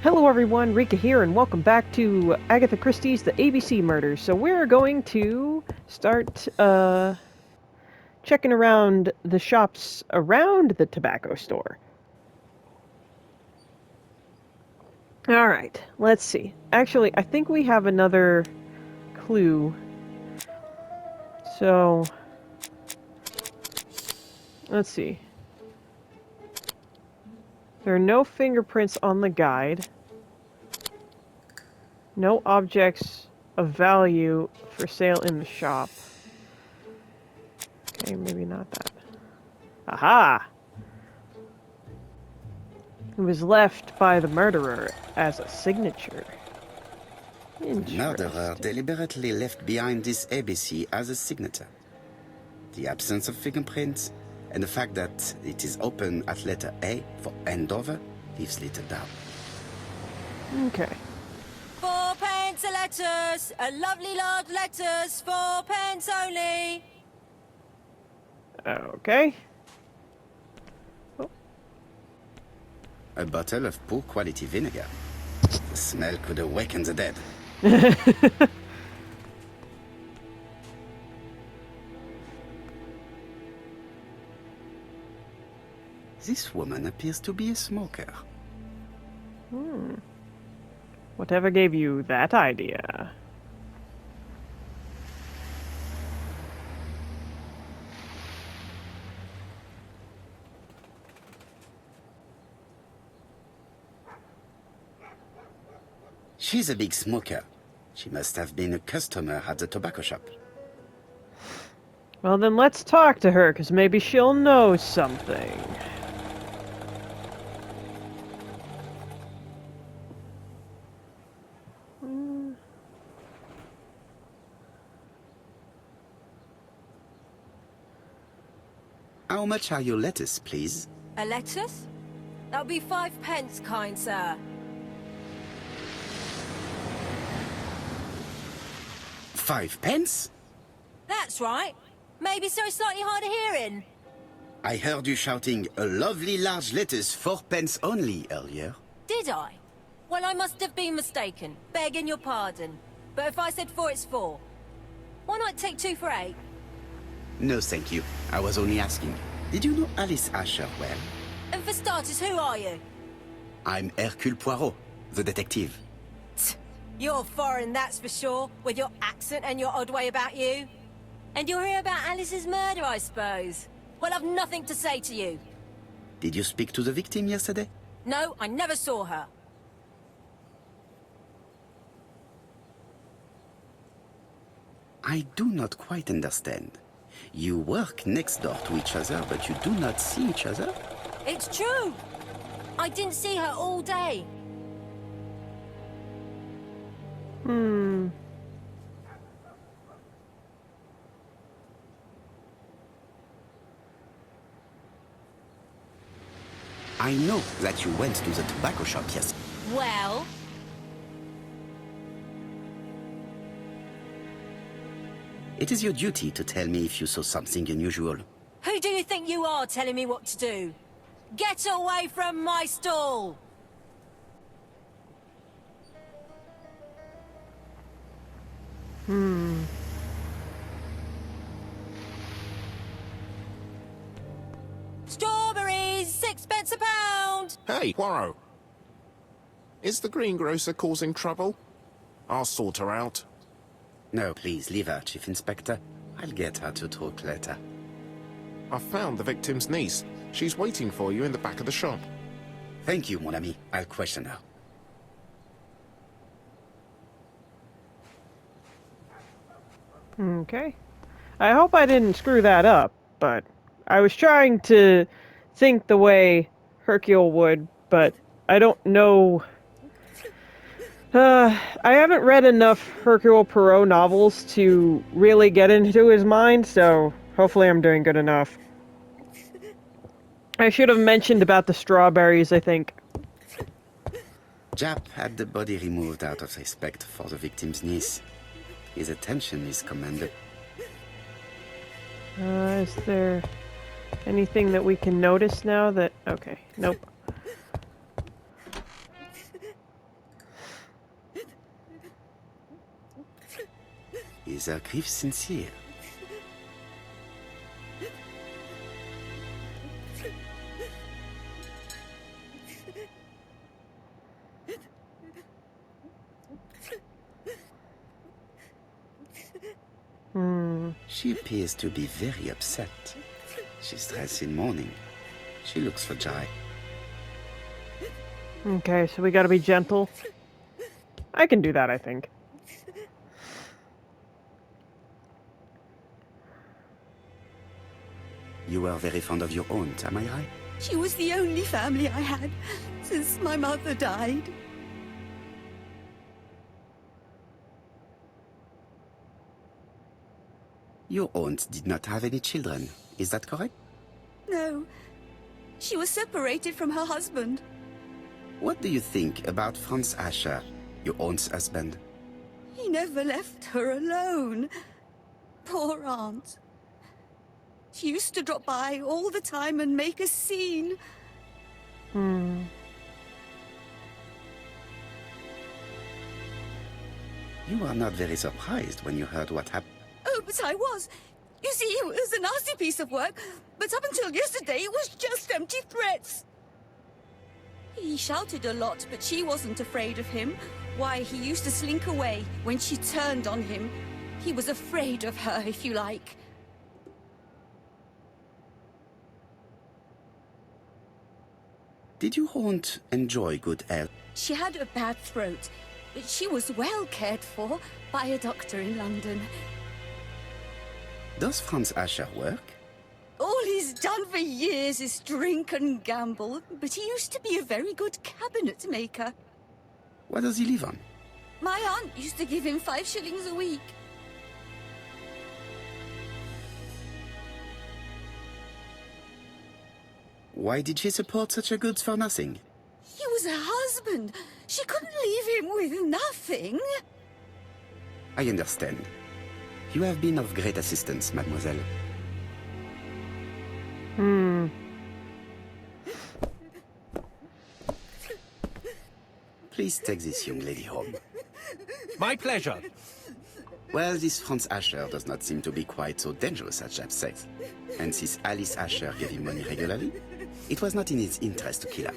Hello everyone, Rika here, and welcome back to Agatha Christie's The ABC Murders. So we're going to start checking around the shops around the tobacco store. Alright, let's see. Actually, I think we have another clue. So, let's see. There are no fingerprints on the guide. No objects of value for sale in the shop. Okay, maybe not that. Aha! It was left by the murderer as a signature. The murderer deliberately left behind this ABC as a signature. The absence of fingerprints and the fact that it is open at letter A for Andover leaves little doubt. Okay. 4 pence a letters, a lovely large letters, 4 pence only. Okay. A bottle of poor quality vinegar. The smell could awaken the dead. This woman appears to be a smoker. Whatever gave you that idea? She's a big smoker. She must have been a customer at the tobacco shop. Well, then let's talk to her, because maybe she'll know something. How much are your lettuce, please? A lettuce? That'll be 5 pence, kind sir. £5? That's right. Maybe so slightly hard of hearing. I heard you shouting a lovely large lettuce 4 pence only earlier. Did I? Well, I must have been mistaken. Begging your pardon. But if I said 4, it's 4. Why not take 2 for 8? No, thank you. I was only asking. Did you know Alice Asher well? And for starters, who are you? I'm Hercule Poirot, the detective. You're foreign, that's for sure, with your accent and your odd way about you. And you're here about Alice's murder, I suppose. Well, I've nothing to say to you. Did you speak to the victim yesterday? No, I never saw her. I do not quite understand. You work next door to each other, but you do not see each other? It's true. I didn't see her all day. I know that you went to the tobacco shop yesterday. Well, It is your duty to tell me if you saw something unusual. who do you think you are telling me what to do? Get away from my stall! Strawberries, 6 pence a pound! Hey, Poirot. Is the greengrocer causing trouble? I'll sort her out. No, please, leave her, Chief Inspector. I'll get her to talk later. I found the victim's niece. She's waiting for you in the back of the shop. Thank you, mon ami. I'll question her. Okay. I hope I didn't screw that up, but I was trying to think the way Hercule would, but I don't know. I haven't read enough Hercule Poirot novels to really get into his mind, so hopefully I'm doing good enough. I should have mentioned about the strawberries, I think. Jap had the body removed out of respect for the victim's niece. His attention is commended. Is there anything that we can notice now that... Okay, nope. Is her grief sincere? She appears to be very upset. She's dressed in mourning. She looks for Jai. Okay, so we gotta be gentle. I can do that, I think. You were very fond of your aunt, am I right? She was the only family I had since my mother died. Your aunt did not have any children, is that correct? No, she was separated from her husband. What do you think about Franz Asher, your aunt's husband? He never left her alone. Poor aunt. She used to drop by all the time and make a scene. You are not very surprised when you heard what happened. Oh, but I was. You see, it was a nasty piece of work, but up until yesterday, it was just empty threats. He shouted a lot, but she wasn't afraid of him. Why, he used to slink away when she turned on him. He was afraid of her, if you like. Did your aunt enjoy good health? She had a bad throat, but she was well cared for by a doctor in London. Does Franz Asher work? All he's done for years is drink and gamble, but he used to be a very good cabinet maker. What does he live on? My aunt used to give him 5 shillings a week. Why did she support such a goods for nothing? He was her husband. She couldn't leave him with nothing. I understand. You have been of great assistance, mademoiselle. Please take this young lady home. My pleasure. Well, this Franz Asher does not seem to be quite so dangerous as Jab says. And since Alice Asher gave him money regularly, it was not in his interest to kill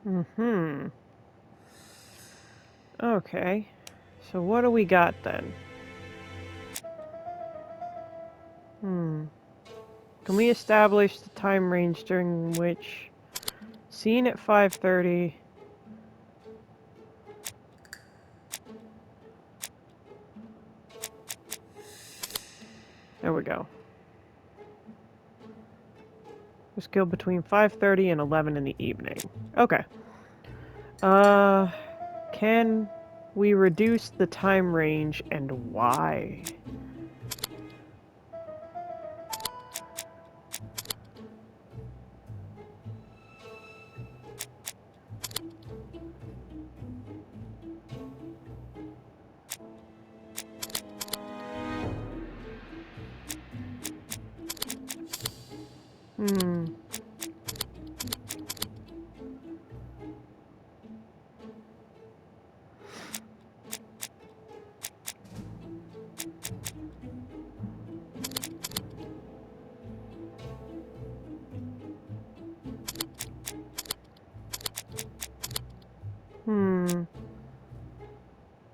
her. Okay. So what do we got then? Can we establish the time range during which seen at 5:30? There we go. Was killed between 5:30 and 11 in the evening. Okay. Can we reduce the time range and why?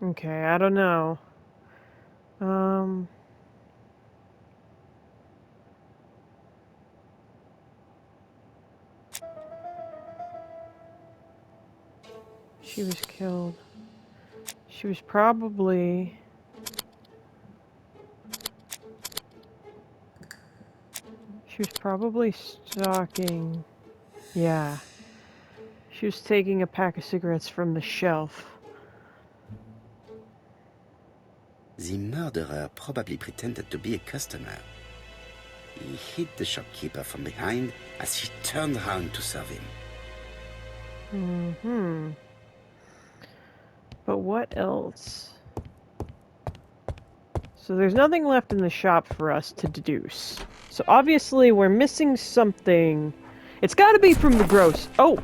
Okay, I don't know. She was killed. She was probably... She was probably stalking... Yeah. She was taking a pack of cigarettes from the shelf. The murderer probably pretended to be a customer. He hit the shopkeeper from behind as she turned around to serve him. But what else? So there's nothing left in the shop for us to deduce. So obviously we're missing something. It's gotta be from the gross. Oh!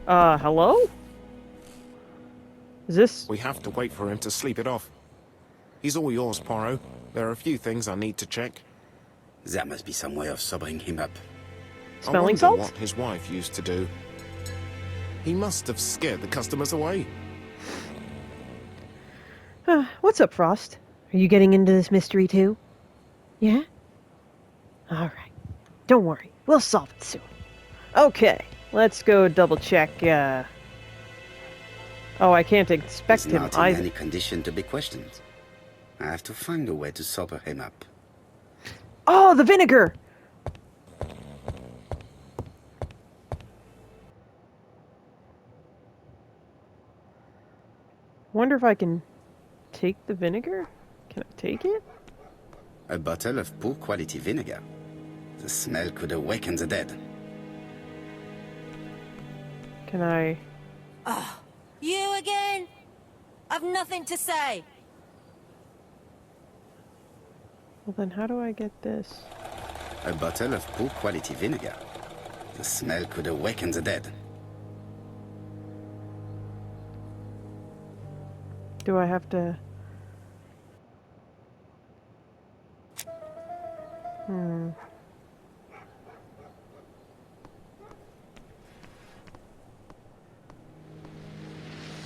Hello? Is this... We have to wait for him to sleep it off. He's all yours, Poirot. There are a few things I need to check. There must be some way of sobering him up. smelling I wonder salts? what his wife used to do. He must have scared the customers away. What's up, Frost? Are you getting into this mystery too? Yeah? Alright. Don't worry. We'll solve it soon. Okay. Let's go double check, Oh, I can't inspect He's him not in either. any condition to be questioned. I have to find a way to sober him up. Oh, the vinegar! Wonder if I can take the vinegar? Can I take it? A bottle of poor quality vinegar. The smell could awaken the dead. Can I... You again? I've nothing to say. Well, then how do I get this? A bottle of poor quality vinegar. The smell could awaken the dead. Do I have to...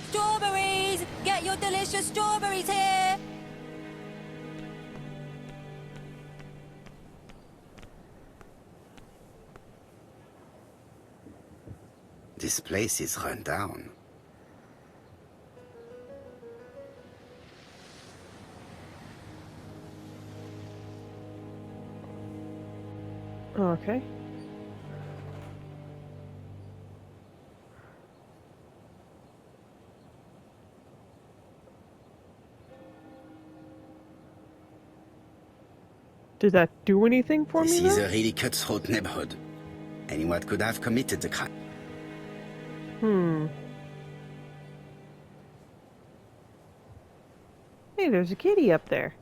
Strawberries! Get your delicious strawberries here! This place is run down. Okay. Did that do anything for This me, is though? a really cutthroat neighborhood. Anyone could have committed the crime. Hey, there's a kitty up there.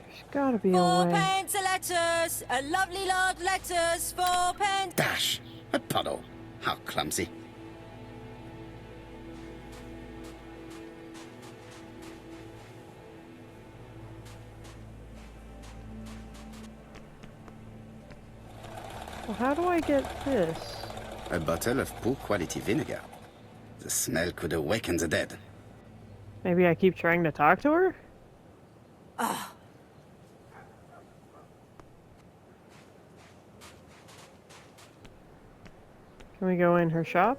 There's gotta be a way. 4 pence a lettuce! A lovely large lettuce, 4 pence! Dash! A puddle. How clumsy. Well, how do I get this? A bottle of poor quality vinegar. The smell could awaken the dead. Maybe I keep trying to talk to her? Can we go in her shop?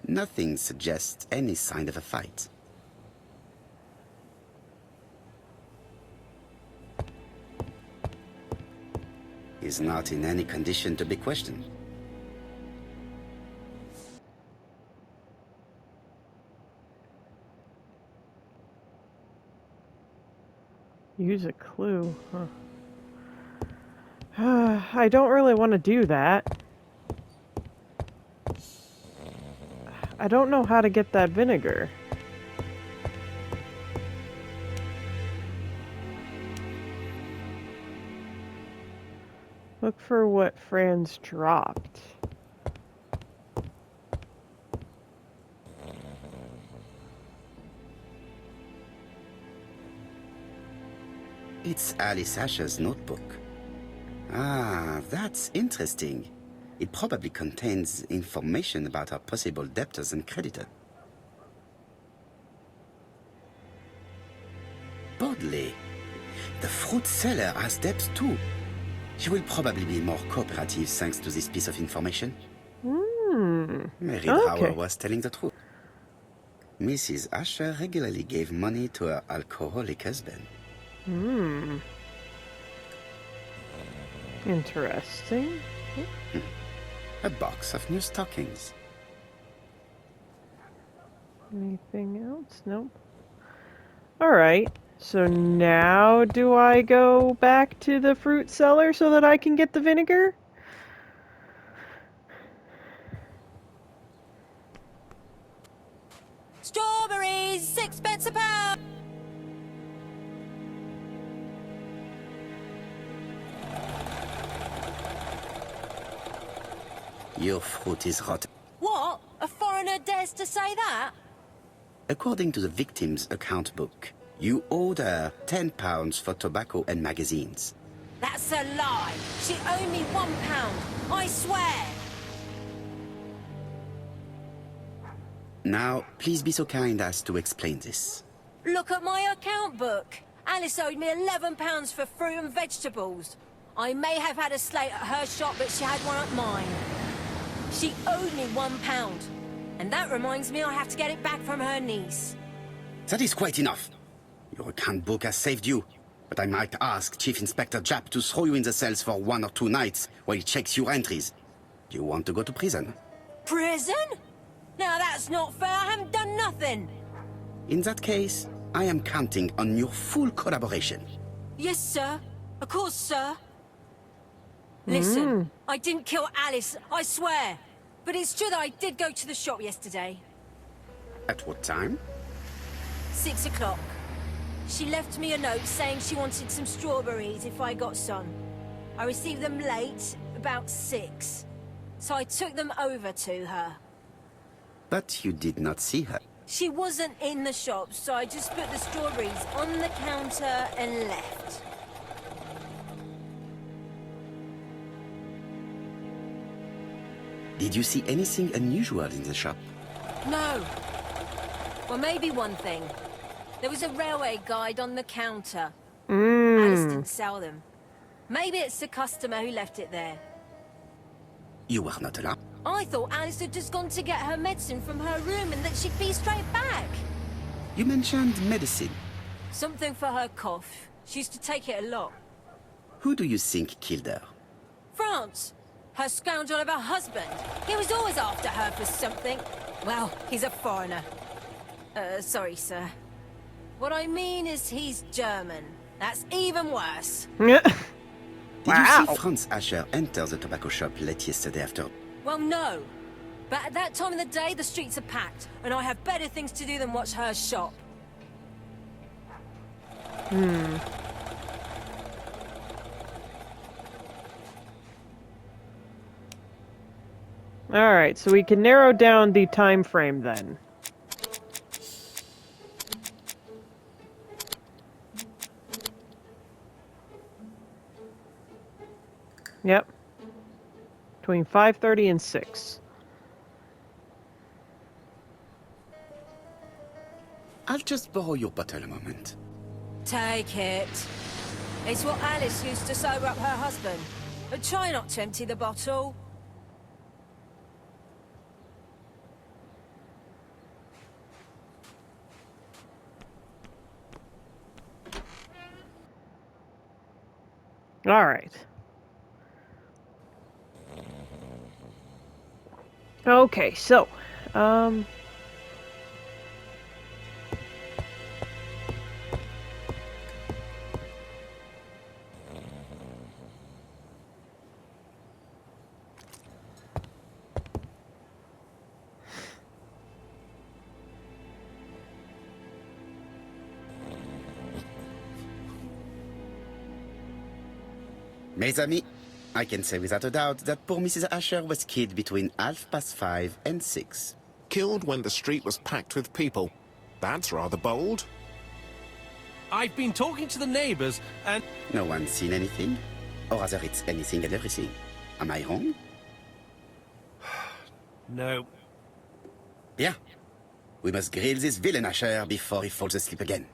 Nothing suggests any sign of a fight. He's not in any condition to be questioned. Use a clue, huh? I don't really want to do that. I don't know how to get that vinegar. Look for what Franz dropped. It's Alice Asher's notebook. Ah, that's interesting. It probably contains information about our possible debtors and creditors. Bodley, the fruit seller has debts too. She will probably be more cooperative thanks to this piece of information. Mary Brower was telling the truth. Mrs. Asher regularly gave money to her alcoholic husband. Interesting. A box of new stockings. Anything else? Nope. Alright. So now do I go back to the fruit cellar so that I can get the vinegar? Strawberries, 6 pence a pound. Your fruit is rotten. What? A foreigner dares to say that? According to the victim's account book, you owed her £10 for tobacco and magazines. That's a lie. She owed me £1. I swear. Now, please be so kind as to explain this. Look at my account book. Alice owed me £11 for fruit and vegetables. I may have had a slate at her shop, but she had one at mine. She owed me £1. And that reminds me I have to get it back from her niece. That is quite enough. Your account book has saved you, but I might ask Chief Inspector Japp to throw you in the cells for 1 or 2 nights while he checks your entries. Do you want to go to prison? Prison? Now that's not fair. I haven't done nothing. In that case, I am counting on your full collaboration. Yes, sir. Of course, sir. Listen, I didn't kill Alice, I swear. But it's true that I did go to the shop yesterday. At what time? 6 o'clock. She left me a note saying she wanted some strawberries if I got some. I received them late, about 6. So I took them over to her. But you did not see her. She wasn't in the shop, so I just put the strawberries on the counter and left. Did you see anything unusual in the shop? No. Well, maybe one thing. There was a railway guide on the counter. Alice didn't sell them. Maybe it's the customer who left it there. You were not allowed. I thought Alice had just gone to get her medicine from her room and that she'd be straight back. You mentioned medicine. Something for her cough. She used to take it a lot. Who do you think killed her? France. Her scoundrel of a husband. He was always after her for something. Well, he's a foreigner. Sorry, sir. What I mean is he's German. That's even worse. Did you see Franz Asher enter the tobacco shop late yesterday after? Well, no. But at that time of the day, the streets are packed, and I have better things to do than watch her shop. Alright, so we can narrow down the time frame then. Yep. Between 5:30 and 6. I'll just borrow your bottle a moment. Take it. It's what Alice used to sober up her husband. But try not to empty the bottle. Alright. Okay, so, Mes amis, I can say without a doubt that poor Mrs. Asher was killed between 5:30 and 6. Killed when the street was packed with people. That's rather bold. I've been talking to the neighbors, and No one's seen anything? Or rather, it's anything and everything. Am I wrong? no. Yeah. We must grill this villain Asher before he falls asleep again.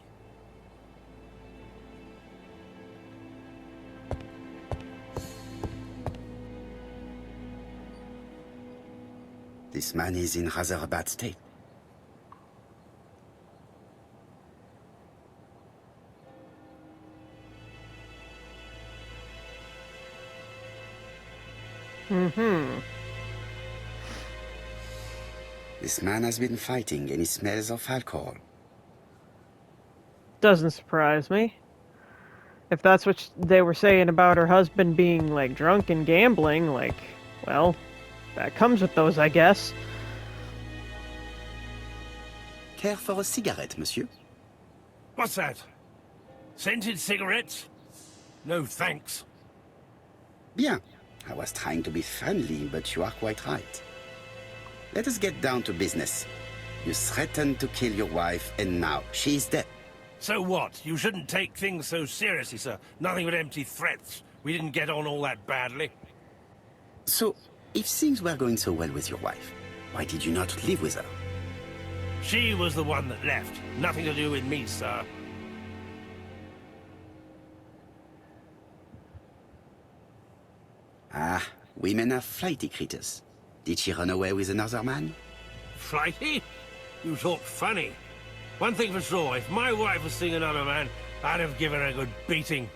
This man is in rather a bad state. Mm-hmm. This man has been fighting and he smells of alcohol. Doesn't surprise me. If that's what they were saying about her husband being, like, drunk and gambling, like, well, that comes with those, I guess. Care for a cigarette, monsieur? What's that? Scented cigarettes? No thanks. Bien. I was trying to be friendly, but you are quite right. Let us get down to business. You threatened to kill your wife, and now she is dead. So what? You shouldn't take things so seriously, sir. Nothing but empty threats. We didn't get on all that badly. So, if things were going so well with your wife, why did you not live with her? She was the one that left. Nothing to do with me, sir. Ah, women are flighty creatures. Did she run away with another man? Flighty? You talk funny. One thing for sure, if my wife was seeing another man, I'd have given her a good beating.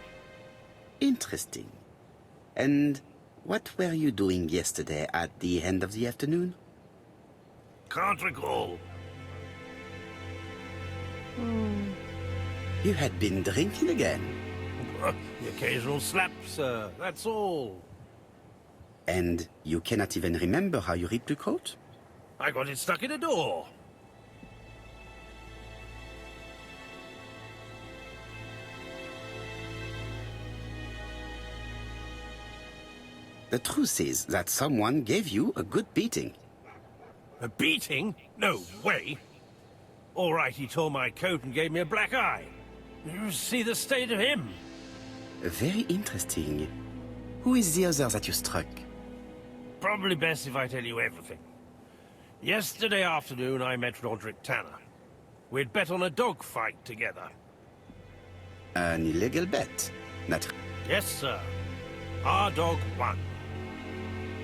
Interesting. And what were you doing yesterday at the end of the afternoon? Can't recall. You had been drinking again. The occasional slap, sir, that's all. And you cannot even remember how you ripped the coat? I got it stuck in a door. The truth is that someone gave you a good beating. A beating? No way. All right, he tore my coat and gave me a black eye. You see the state of him? Very interesting. Who is the other that you struck? Probably best if I tell you everything. Yesterday afternoon, I met Roderick Tanner. We'd bet on a dog fight together. An illegal bet. Not... Yes, sir. Our dog won.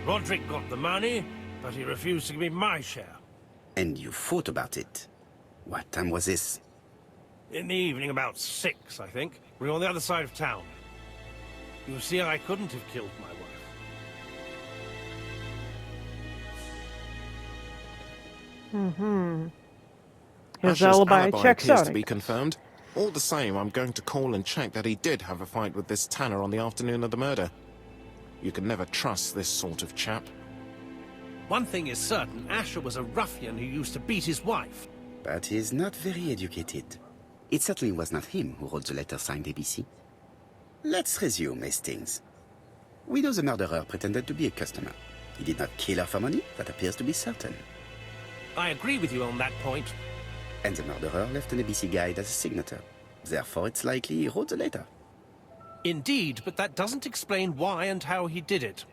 Roderick got the money, but he refused to give me my share. And you fought about it. What time was this? In the evening, about 6, I think. We were on the other side of town. You see, I couldn't have killed my wife. Mm-hmm. His Asher's alibi checks appears out. to be confirmed. All the same, I'm going to call and check that he did have a fight with this Tanner on the afternoon of the murder. You can never trust this sort of chap. One thing is certain, Asher was a ruffian who used to beat his wife. But he's not very educated. It certainly was not him who wrote the letter signed ABC. Let's resume, Hastings. We know the murderer pretended to be a customer. He did not kill her for money, that appears to be certain. I agree with you on that point. And the murderer left an ABC guide as a signature. Therefore, it's likely he wrote the letter. Indeed, but that doesn't explain why and how he did it.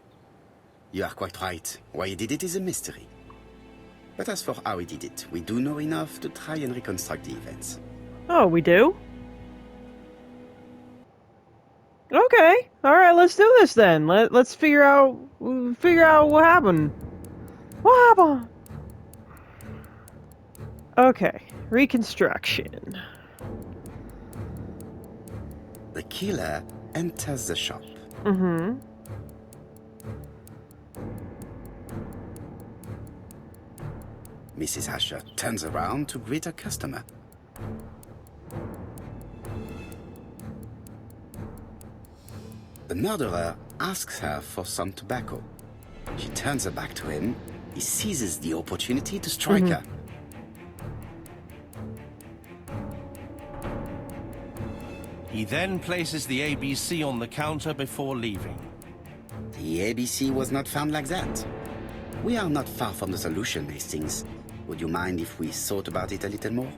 You are quite right. Why he did it is a mystery. But as for how he did it, we do know enough to try and reconstruct the events. Oh, we do? Okay. All right, let's do this then. Let's figure out what happened. What happened? Okay, reconstruction. The killer enters the shop. Mm-hmm. Mrs. Asher turns around to greet her customer. The murderer asks her for some tobacco. She turns her back to him. He seizes the opportunity to strike her. He then places the ABC on the counter before leaving. The ABC was not found like that. We are not far from the solution, Hastings. Would you mind if we thought about it a little more?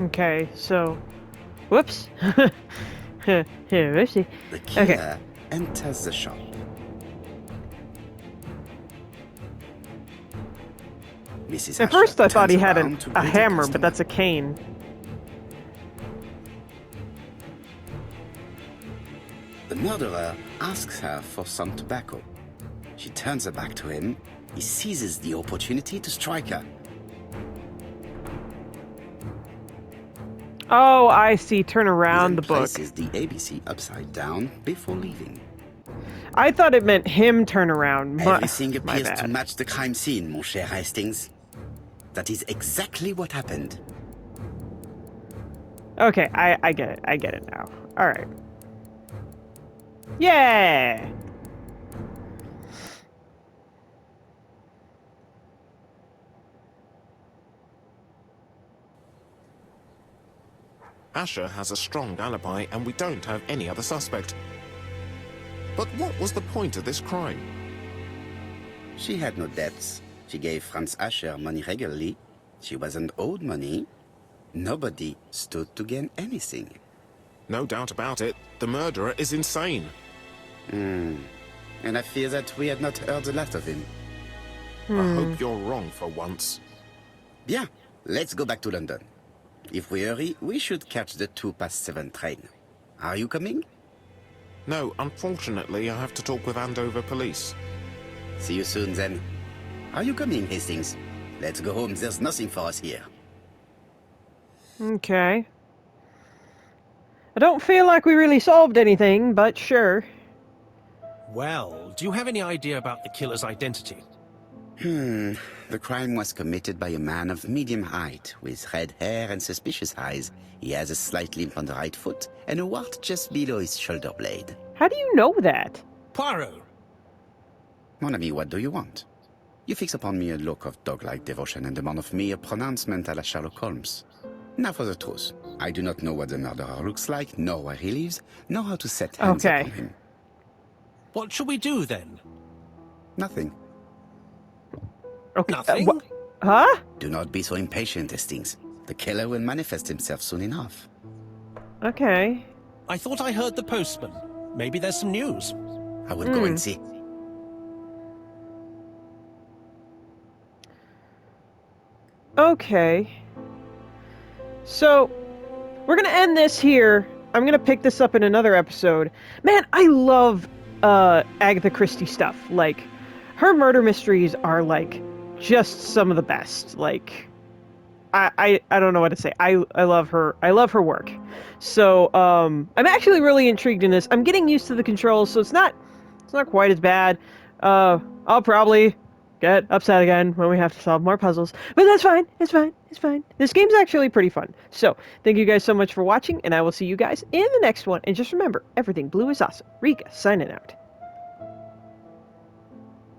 Okay, so... Whoops. Whoopsie. The killer Okay. enters the shop. Mrs. At first Asher I thought he turns had around to a greet her hammer, customer. but that's a cane. The murderer asks her for some tobacco. She turns her back to him. He seizes the opportunity to strike her. Oh, I see. Turn He around then the book. places the ABC upside down before leaving. I thought it meant him turn around. Everything My appears to bad. match the crime scene, mon cher Hastings. That is exactly what happened. Okay, I get it. I get it now. All right. Yeah. Asher has a strong alibi, and we don't have any other suspect. But what was the point of this crime? She had no debts. She gave Franz Asher money regularly. She wasn't owed money. Nobody stood to gain anything. No doubt about it, the murderer is insane. And I fear that we had not heard the last of him. I hope you're wrong for once. Bien, let's go back to London. If we hurry, we should catch the 7:02 train. Are you coming? No, unfortunately, I have to talk with Andover police. See you soon, then. Are you coming, Hastings? Let's go home. There's nothing for us here. Okay. I don't feel like we really solved anything, but sure. Well, do you have any idea about the killer's identity? The crime was committed by a man of medium height, with red hair and suspicious eyes. He has a slight limp on the right foot, and a wart just below his shoulder blade. How do you know that? Poirot! Mon ami, what do you want? You fix upon me a look of dog-like devotion and demand of me a pronouncement à la Sherlock Holmes. Now for the truth. I do not know what the murderer looks like, nor where he lives, nor how to set hands Okay. upon him. What shall we do, then? Nothing. Okay. Nothing? Huh? Do not be so impatient, Hastings. The killer will manifest himself soon enough. Okay. I thought I heard the postman. Maybe there's some news. I will go and see. Okay. So, we're gonna end this here. I'm gonna pick this up in another episode. Man, I love Agatha Christie stuff. Like, her murder mysteries are like just some of the best. Like, I don't know what to say. I love her. I love her work. So I'm actually really intrigued in this. I'm getting used to the controls, so it's not quite as bad. I'll probably get upset again when we have to solve more puzzles, but that's fine. It's fine. It's fine. This game's actually pretty fun. So thank you guys so much for watching, and I will see you guys in the next one. And just remember, everything blue is awesome. Rika signing out.